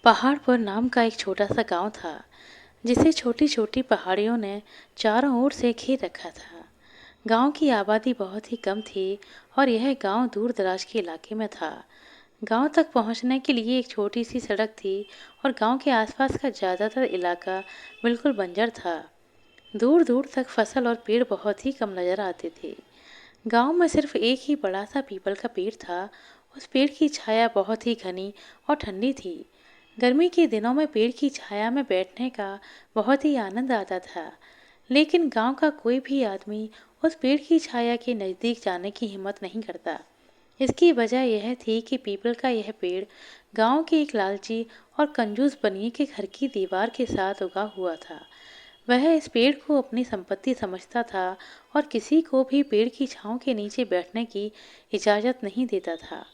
पहाड़पुर नाम का एक छोटा सा गांव था जिसे छोटी छोटी पहाड़ियों ने चारों ओर से घेर रखा था। गांव की आबादी बहुत ही कम थी और यह गांव दूर दराज के इलाके में था। गांव तक पहुंचने के लिए एक छोटी सी सड़क थी और गांव के आसपास का ज़्यादातर इलाका बिल्कुल बंजर था। दूर दूर तक फसल और पेड़ बहुत ही कम नजर आते थे। गांव में सिर्फ एक ही बड़ा सा पीपल का पेड़ था। उस पेड़ की छाया बहुत ही घनी और ठंडी थी। गर्मी के दिनों में पेड़ की छाया में बैठने का बहुत ही आनंद आता था। लेकिन गांव का कोई भी आदमी उस पेड़ की छाया के नज़दीक जाने की हिम्मत नहीं करता। इसकी वजह यह थी कि पीपल का यह पेड़ गांव के एक लालची और कंजूस बनिए के घर की दीवार के साथ उगा हुआ था। वह इस पेड़ को अपनी संपत्ति समझता था और किसी को भी पेड़ की छांव के नीचे बैठने की इजाज़त नहीं देता था।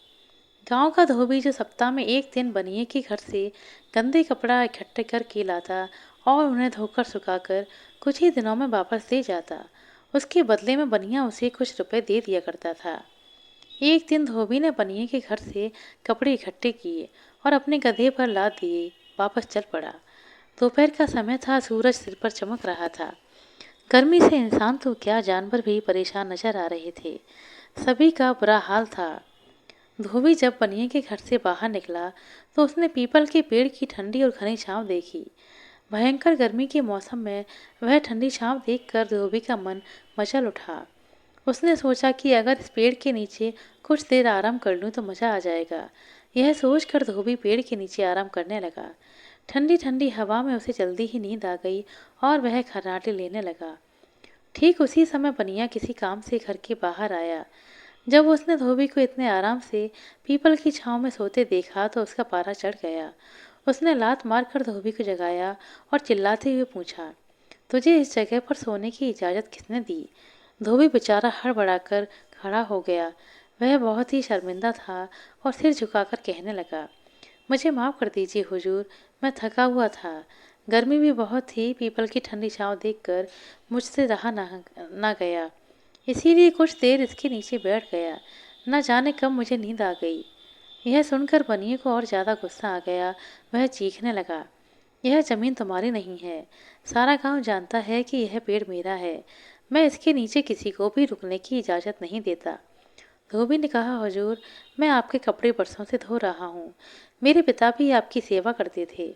गांव का धोबी जो सप्ताह में एक दिन बनिए के घर से गंदे कपड़ा इकट्ठे करके लाता और उन्हें धोकर सुखाकर कुछ ही दिनों में वापस दे जाता, उसके बदले में बनिया उसे कुछ रुपए दे दिया करता था। एक दिन धोबी ने बनिए के घर से कपड़े इकट्ठे किए और अपने गधे पर लाद दिए, वापस चल पड़ा। दोपहर का समय था, सूरज सिर पर चमक रहा था। गर्मी से इंसान तो क्या जानवर भी परेशान नजर आ रहे थे। सभी का बुरा हाल था। धोबी जब बनिए के घर से बाहर निकला तो उसने पीपल के पेड़ की ठंडी और घनी छांव देखी। भयंकर गर्मी के मौसम में वह ठंडी छांव देखकर धोबी का मन मचल उठा। उसने सोचा कि अगर इस पेड़ के नीचे कुछ देर आराम कर लूं तो मजा आ जाएगा। यह सोचकर धोबी पेड़ के नीचे आराम करने लगा। ठंडी ठंडी हवा में उसे जल्दी ही नींद आ गई और वह खर्राटे लेने लगा। ठीक उसी समय बनिया किसी काम से घर के बाहर आया। जब उसने धोबी को इतने आराम से पीपल की छांव में सोते देखा तो उसका पारा चढ़ गया। उसने लात मारकर धोबी को जगाया और चिल्लाते हुए पूछा, तुझे इस जगह पर सोने की इजाज़त किसने दी? धोबी बेचारा हड़बड़ाकर खड़ा हो गया। वह बहुत ही शर्मिंदा था और सिर झुकाकर कहने लगा, मुझे माफ़ कर दीजिए हुजूर, मैं थका हुआ था। गर्मी भी बहुत थी, पीपल की ठंडी छांव देखकर मुझसे रहा ना गया, इसीलिए कुछ देर इसके नीचे बैठ गया। न जाने कब मुझे नींद आ गई। यह सुनकर बनिए को और ज़्यादा गुस्सा आ गया। वह चीखने लगा, यह ज़मीन तुम्हारी नहीं है। सारा गांव जानता है कि यह पेड़ मेरा है। मैं इसके नीचे किसी को भी रुकने की इजाज़त नहीं देता। धोबी ने कहा, हुजूर, मैं आपके कपड़े बरसों से धो रहा हूँ। मेरे पिता भी आपकी सेवा करते थे।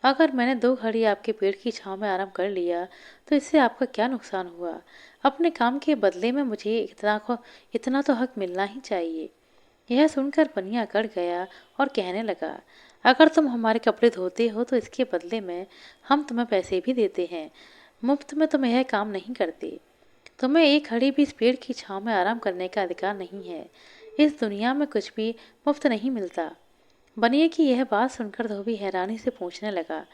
अगर मैंने 2 घड़ी आपके पेड़ की छांव में आराम कर लिया तो इससे आपका क्या नुकसान हुआ? अपने काम के बदले में मुझे इतना तो हक मिलना ही चाहिए। यह सुनकर बनिया अकड़ गया और कहने लगा, अगर तुम हमारे कपड़े धोते हो तो इसके बदले में हम तुम्हें पैसे भी देते हैं। मुफ्त में तुम यह काम नहीं करते। तुम्हें 1 घड़ी भी इस पेड़ की छांव में आराम करने का अधिकार नहीं है। इस दुनिया में कुछ भी मुफ्त नहीं मिलता। बनिए की यह बात सुनकर धोबी हैरानी से पूछने लगा,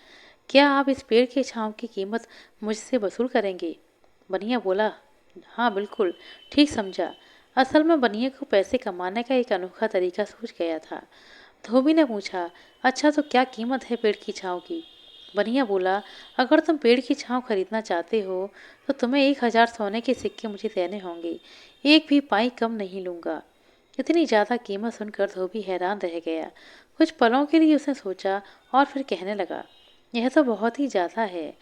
क्या आप इस पेड़ की छांव की कीमत मुझसे वसूल करेंगे? बनिया बोला, हाँ बिल्कुल, ठीक समझा। असल में बनिए को पैसे कमाने का एक अनोखा तरीका सूझ गया था। धोबी ने पूछा, अच्छा तो क्या कीमत है पेड़ की छांव की? बनिया बोला, अगर तुम पेड़ की छांव खरीदना चाहते हो तो तुम्हें 1,000 सोने के सिक्के मुझे देने होंगे। एक भी पाई कम नहीं लूंगा। इतनी ज़्यादा कीमत सुनकर धोबी हैरान रह गया। कुछ पलों के लिए उसने सोचा और फिर कहने लगा, यह तो बहुत ही ज़्यादा है।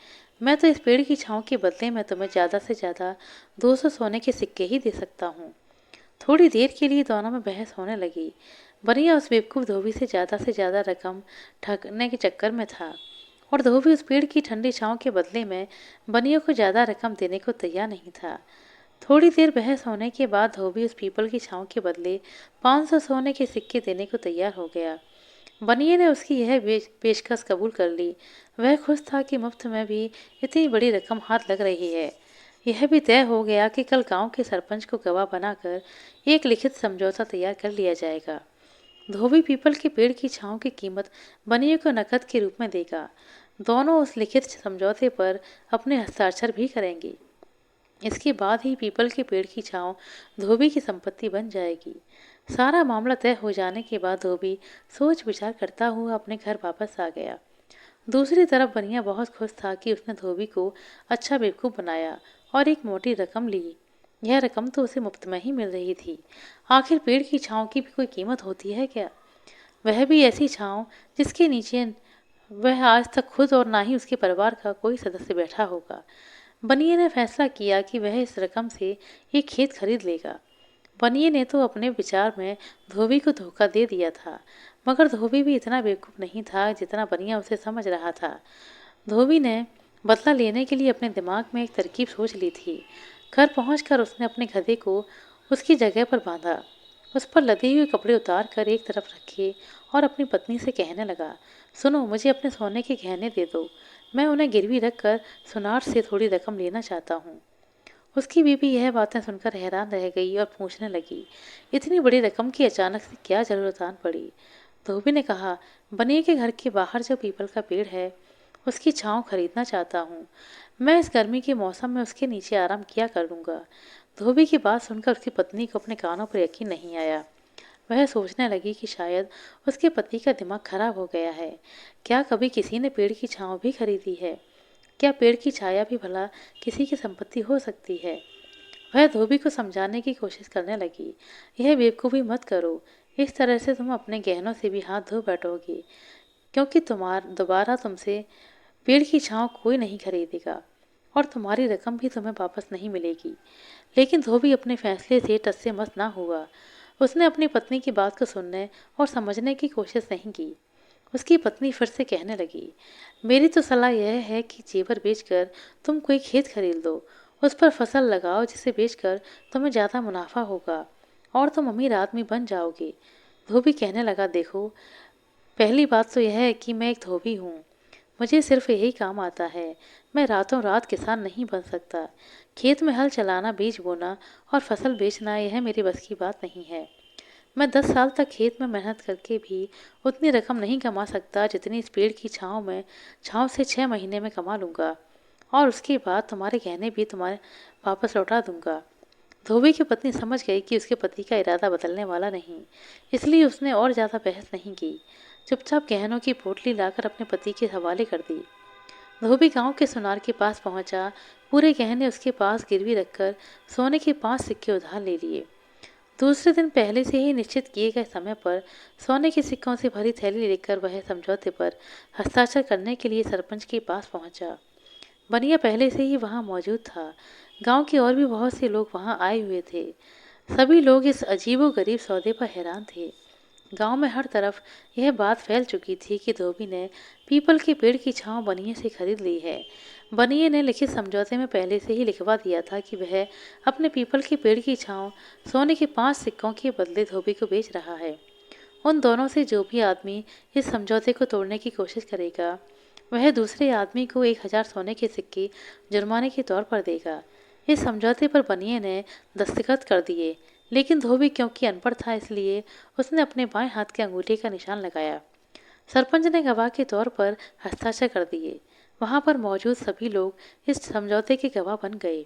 मैं तो इस पेड़ की छांव के बदले में तुम्हें ज़्यादा से ज़्यादा 200 सोने के सिक्के ही दे सकता हूँ। थोड़ी देर के लिए दोनों में बहस होने लगी। बनिया उस बेवकूफ़ धोबी से ज़्यादा रकम ठगने के चक्कर में था और धोबी उस पेड़ की ठंडी छांव के बदले में बनिया को ज़्यादा रकम देने को तैयार नहीं था। थोड़ी देर बहस होने के बाद धोबी उस पीपल की छांव के बदले 500 सोने के सिक्के देने को तैयार हो गया। बनिए ने उसकी यह पेशकश कबूल कर ली। वह खुश था कि मुफ्त में भी इतनी बड़ी रकम हाथ लग रही है। यह भी तय हो गया कि कल गांव के सरपंच को गवाह बनाकर एक लिखित समझौता तैयार कर लिया जाएगा। धोबी पीपल के पेड़ की छांव की कीमत बनिए को नकद के रूप में देगा। दोनों उस लिखित समझौते पर अपने हस्ताक्षर भी करेंगे। इसके बाद ही पीपल के पेड़ की छांव धोबी की संपत्ति बन जाएगी। सारा मामला तय हो जाने के बाद धोबी सोच विचार करता हुआ अपने घर वापस आ गया। दूसरी तरफ बनिया बहुत खुश था कि उसने धोबी को अच्छा बेवकूफ़ बनाया और एक मोटी रकम ली। यह रकम तो उसे मुफ्त में ही मिल रही थी। आखिर पेड़ की छांव की भी कोई कीमत होती है क्या? वह भी ऐसी छांव जिसके नीचे वह आज तक खुद और ना ही उसके परिवार का कोई सदस्य बैठा होगा। बनिए ने फैसला किया कि वह इस रकम से एक खेत खरीद लेगा। बनिए ने तो अपने विचार में धोबी को धोखा दे दिया था, मगर धोबी भी इतना बेवकूफ़ नहीं था जितना बनिया उसे समझ रहा था। धोबी ने बदला लेने के लिए अपने दिमाग में एक तरकीब सोच ली थी। घर पहुंचकर उसने अपने गधे को उसकी जगह पर बांधा, उस पर लदे हुए कपड़े उतार कर एक तरफ रखे और अपनी पत्नी से कहने लगा, सुनो, मुझे अपने सोने के गहने दे दो। मैं उन्हें गिरवी रख कर सुनार से थोड़ी रकम लेना चाहता हूँ। उसकी बीवी यह बातें सुनकर हैरान रह गई और पूछने लगी, इतनी बड़ी रकम की अचानक से क्या जरूरत आन पड़ी। धोबी ने कहा, बनिए के घर के बाहर जो पीपल का पेड़ है, उसकी छांव खरीदना चाहता हूँ। मैं इस गर्मी के मौसम में उसके नीचे आराम किया करूँगा। धोबी की बात सुनकर उसकी पत्नी को अपने कानों पर यकीन नहीं आया। वह सोचने लगी कि शायद उसके पति का दिमाग खराब हो गया है। क्या कभी किसी ने पेड़ की छांव भी खरीदी है? क्या पेड़ की छाया भी भला किसी की संपत्ति हो सकती है? वह धोबी को समझाने की कोशिश करने लगी, यह बेवकूफ़ी मत करो। इस तरह से तुम अपने गहनों से भी हाथ धो बैठोगे, क्योंकि दोबारा तुमसे पेड़ की छांव कोई नहीं खरीदेगा और तुम्हारी रकम भी तुम्हें वापस नहीं मिलेगी। लेकिन धोबी अपने फैसले से टस से मस ना हुआ। उसने अपनी पत्नी की बात को सुनने और समझने की कोशिश नहीं की। उसकी पत्नी फिर से कहने लगी, मेरी तो सलाह यह है कि जेवर बेचकर तुम कोई खेत खरीद लो, उस पर फसल लगाओ जिसे बेचकर तुम्हें ज़्यादा मुनाफा होगा और तुम अमीर आदमी बन जाओगे। धोबी कहने लगा, देखो, पहली बात तो यह है कि मैं एक धोबी हूँ, मुझे सिर्फ यही काम आता है। मैं रातों रात किसान नहीं बन सकता। खेत में हल चलाना, बीज बोना और फसल बेचना, यह मेरे बस की बात नहीं है। मैं 10 साल तक खेत में मेहनत करके भी उतनी रकम नहीं कमा सकता जितनी इस पेड़ की छाँव से 6 महीने में कमा लूँगा, और उसके बाद तुम्हारे गहने भी तुम्हारे वापस लौटा दूँगा। धोबी की पत्नी समझ गई कि उसके पति का इरादा बदलने वाला नहीं, इसलिए उसने और ज़्यादा बहस नहीं की। चुपचाप गहनों की पोटली लाकर अपने पति के हवाले कर दी। धोबी गांव के सुनार के पास पहुंचा। पूरे गहने उसके पास गिरवी रखकर सोने के 5 सिक्के उधार ले लिए। दूसरे दिन पहले से ही निश्चित किए गए समय पर सोने के सिक्कों से भरी थैली लेकर वह समझौते पर हस्ताक्षर करने के लिए सरपंच के पास पहुंचा। बनिया पहले से ही वहां मौजूद था। गांव के और भी बहुत से लोग वहां आए हुए थे। सभी लोग इस अजीबोगरीब सौदे पर हैरान थे। गांव में हर तरफ यह बात फैल चुकी थी कि धोबी ने पीपल के पेड़ की छांव बनिए से खरीद ली है। बनिए ने लिखित समझौते में पहले से ही लिखवा दिया था कि वह अपने पीपल के पेड़ की छांव सोने के 5 सिक्कों के बदले धोबी को बेच रहा है। उन दोनों से जो भी आदमी इस समझौते को तोड़ने की कोशिश करेगा, वह दूसरे आदमी को 1,000 सोने के सिक्के जुर्माने के तौर पर देगा। इस समझौते पर बनिए ने दस्तखत कर दिए, लेकिन धोबी क्योंकि अनपढ़ था, इसलिए उसने अपने बाएं हाथ के अंगूठे का निशान लगाया। सरपंच ने गवाह के तौर पर हस्ताक्षर कर दिए। वहां पर मौजूद सभी लोग इस समझौते के गवाह बन गए।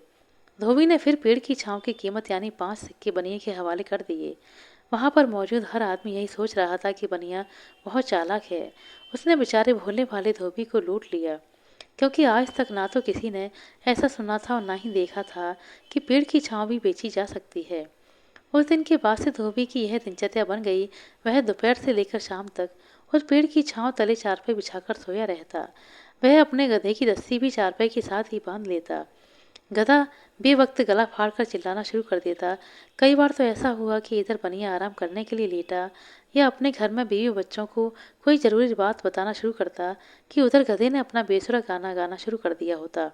धोबी ने फिर पेड़ की छांव की कीमत यानी 5 सिक्के बनिए के हवाले कर दिए। वहां पर मौजूद हर आदमी यही सोच रहा था कि बनिया बहुत चालाक है। उसने बेचारे भोले भाले धोबी को लूट लिया, क्योंकि आज तक ना तो किसी ने ऐसा सुना था और ना ही देखा था कि पेड़ की छांव भी बेची जा सकती है। उस दिन के बाद से धोबी की यह दिनचर्या बन गई। वह दोपहर से लेकर शाम तक उस पेड़ की छांव तले चारपाई बिछाकर सोया रहता। वह अपने गधे की रस्सी भी चारपाई के साथ ही बांध लेता। गधा बेवक्त गला फाड़कर चिल्लाना शुरू कर देता। कई बार तो ऐसा हुआ कि इधर बनिया आराम करने के लिए लेटा या अपने घर में बीवी बच्चों को कोई जरूरी बात बताना शुरू करता कि उधर गधे ने अपना बेसुरा गाना गाना शुरू कर दिया होता।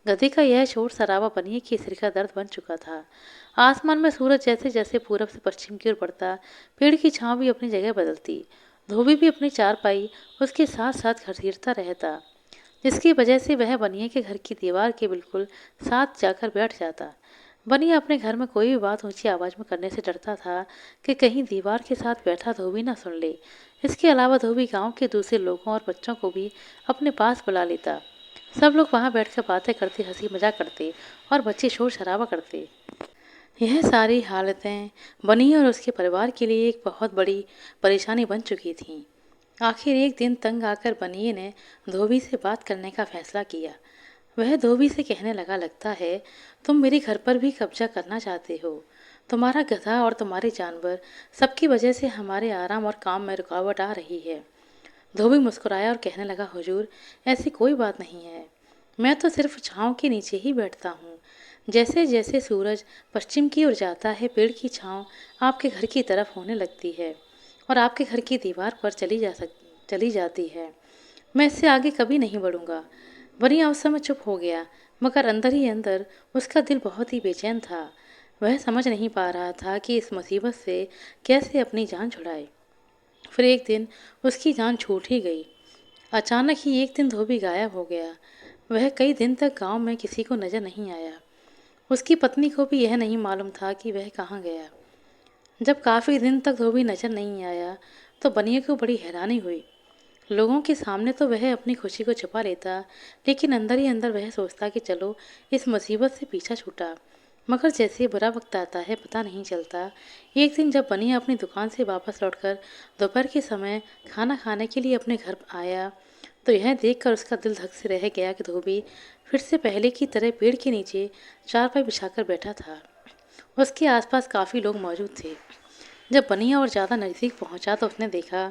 गधे का यह शोर शराबा बनिए के सिर का दर्द बन चुका था। आसमान में सूरज जैसे जैसे पूरब से पश्चिम की ओर बढ़ता, पेड़ की छांव भी अपनी जगह बदलती। धोबी भी अपनी चारपाई उसके साथ साथ घसीटता रहता, जिसकी वजह से वह बनिए के घर की दीवार के बिल्कुल साथ जाकर बैठ जाता। बनिया अपने घर में कोई भी बात ऊंची आवाज में करने से डरता था कि कहीं दीवार के साथ बैठा धोबी ना सुन ले। इसके अलावा धोबी गांव के दूसरे लोगों और बच्चों को भी अपने पास बुला लेता। सब लोग वहां बैठकर बातें करते, हंसी मजाक करते और बच्चे शोर शराबा करते। यह सारी हालतें बनी और उसके परिवार के लिए एक बहुत बड़ी परेशानी बन चुकी थीं। आखिर एक दिन तंग आकर बनिए ने धोबी से बात करने का फैसला किया। वह धोबी से कहने लगा, लगता है तुम मेरे घर पर भी कब्जा करना चाहते हो। तुम्हारा गधा और तुम्हारे जानवर सबकी वजह से हमारे आराम और काम में रुकावट आ रही है। धोबी मुस्कुराया और कहने लगा, हुजूर, ऐसी कोई बात नहीं है। मैं तो सिर्फ छाँव के नीचे ही बैठता हूँ। जैसे जैसे सूरज पश्चिम की ओर जाता है, पेड़ की छाँव आपके घर की तरफ होने लगती है और आपके घर की दीवार पर चली जाती है। मैं इससे आगे कभी नहीं बढ़ूंगा। बनिया उस समय चुप हो गया, मगर अंदर ही अंदर उसका दिल बहुत ही बेचैन था। वह समझ नहीं पा रहा था कि इस मुसीबत से कैसे अपनी जान छुड़ाए। फिर एक दिन उसकी जान छूट ही गई। अचानक ही एक दिन धोबी गायब हो गया। वह कई दिन तक गांव में किसी को नजर नहीं आया। उसकी पत्नी को भी यह नहीं मालूम था कि वह कहाँ गया। जब काफ़ी दिन तक धोबी नजर नहीं आया तो बनिया को बड़ी हैरानी हुई। लोगों के सामने तो वह अपनी खुशी को छुपा लेता, लेकिन अंदर ही अंदर वह सोचता कि चलो इस मुसीबत से पीछा छूटा। मगर जैसे बुरा वक्त आता है पता नहीं चलता। एक दिन जब बनिया अपनी दुकान से वापस लौटकर दोपहर के समय खाना खाने के लिए अपने घर आया, तो यह देखकर उसका दिल धक से रह गया कि धोबी फिर से पहले की तरह पेड़ के नीचे चारपाई बिछाकर बैठा था। उसके आसपास काफ़ी लोग मौजूद थे। जब बनिया और ज़्यादा नज़दीक पहुंचा तो उसने देखा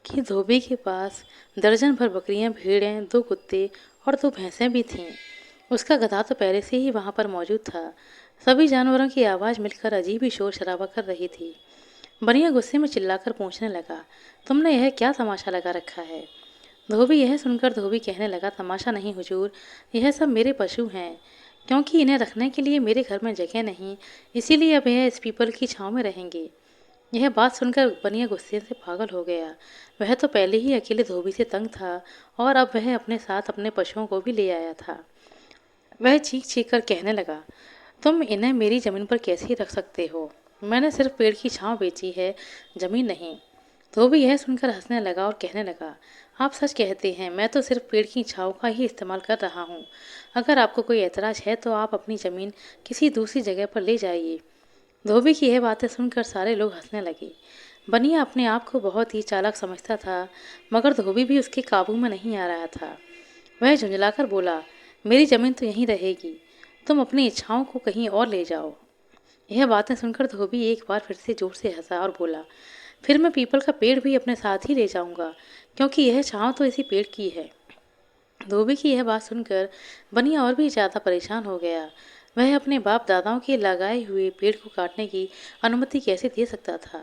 कि धोबी के पास दर्जन भर बकरियां, भेड़ें, 2 कुत्ते और 2 भैंसें भी थीं। उसका गधा तो पहले से ही वहां पर मौजूद था। सभी जानवरों की आवाज़ मिलकर अजीब ही शोर शराबा कर रही थी। बनिया गुस्से में चिल्लाकर पूछने लगा, तुमने यह क्या तमाशा लगा रखा है? धोबी यह सुनकर धोबी कहने लगा, तमाशा नहीं हुजूर, यह सब मेरे पशु हैं। क्योंकि इन्हें रखने के लिए मेरे घर में जगह नहीं, इसीलिए अब यह इस पीपल की छाँव में रहेंगे। यह बात सुनकर बनिया गुस्से से पागल हो गया। वह तो पहले ही अकेले धोबी से तंग था और अब वह अपने साथ अपने पशुओं को भी ले आया था। वह चीख चीख कर कहने लगा, तुम इन्हें मेरी ज़मीन पर कैसे रख सकते हो? मैंने सिर्फ पेड़ की छाँव बेची है, ज़मीन नहीं। धोबी यह सुनकर हंसने लगा और कहने लगा, आप सच कहते हैं, मैं तो सिर्फ पेड़ की छाँव का ही इस्तेमाल कर रहा हूँ। अगर आपको कोई एतराज़ है तो आप अपनी ज़मीन किसी दूसरी जगह पर ले जाइए। धोबी की यह बातें सुनकर सारे लोग हंसने लगे। बनिया अपने आप को बहुत ही चालाक समझता था, मगर धोबी भी उसके काबू में नहीं आ रहा था। वह झुंझलाकर बोला, मेरी ज़मीन तो यहीं रहेगी, तुम अपनी इच्छाओं को कहीं और ले जाओ। यह बातें सुनकर धोबी एक बार फिर से जोर से हंसा और बोला, फिर मैं पीपल का पेड़ भी अपने साथ ही ले जाऊंगा, क्योंकि यह छाँव तो इसी पेड़ की है। धोबी की यह बात सुनकर बनिया और भी ज़्यादा परेशान हो गया। वह अपने बाप दादाओं के लगाए हुए पेड़ को काटने की अनुमति कैसे दे सकता था?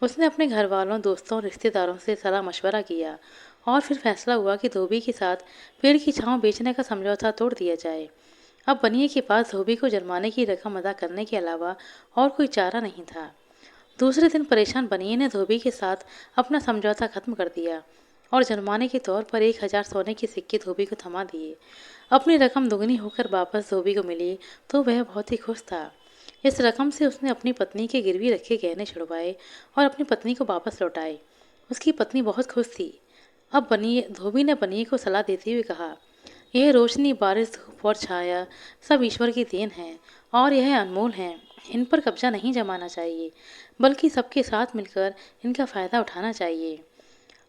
उसने अपने घर वालों, दोस्तों, रिश्तेदारों से सलाह मशवरा किया और फिर फैसला हुआ कि धोबी के साथ पेड़ की छाँव बेचने का समझौता तोड़ दिया जाए। अब बनिए के पास धोबी को जुर्माने की रकम अदा करने के अलावा और कोई चारा नहीं था। दूसरे दिन परेशान बनिए ने धोबी के साथ अपना समझौता खत्म कर दिया और जुर्माने के तौर पर 1000 सोने के सिक्के धोबी को थमा दिए। अपनी रकम दुगनी होकर वापस धोबी को मिली तो वह बहुत ही खुश था। इस रकम से उसने अपनी पत्नी के गिरवी रखे गहने छुड़वाए और अपनी पत्नी को वापस लौटाए। उसकी पत्नी बहुत खुश थी। अब बनिए धोबी ने बनिए को सलाह देते हुए कहा, यह रोशनी, बारिश, धूप और छाया सब ईश्वर की देन है और यह अनमोल हैं। इन पर कब्जा नहीं जमाना चाहिए, बल्कि सबके साथ मिलकर इनका फ़ायदा उठाना चाहिए।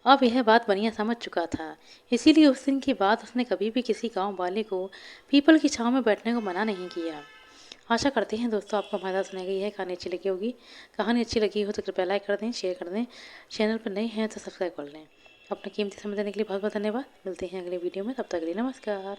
अब यह बात बनिया समझ चुका था, इसीलिए उस दिन के बाद उसने कभी भी किसी गांव वाले को पीपल की छांव में बैठने को मना नहीं किया। आशा करते हैं दोस्तों आपको मज़ा सुनाई गई है, कहानी अच्छी लगी होगी। कहानी अच्छी लगी हो तो कृपया लाइक कर दें, शेयर कर दें। चैनल पर नए हैं तो सब्सक्राइब कर लें। अपना कीमती समय देने के लिए बहुत बहुत धन्यवाद। मिलते हैं अगले वीडियो में, तब तक के लिए नमस्कार।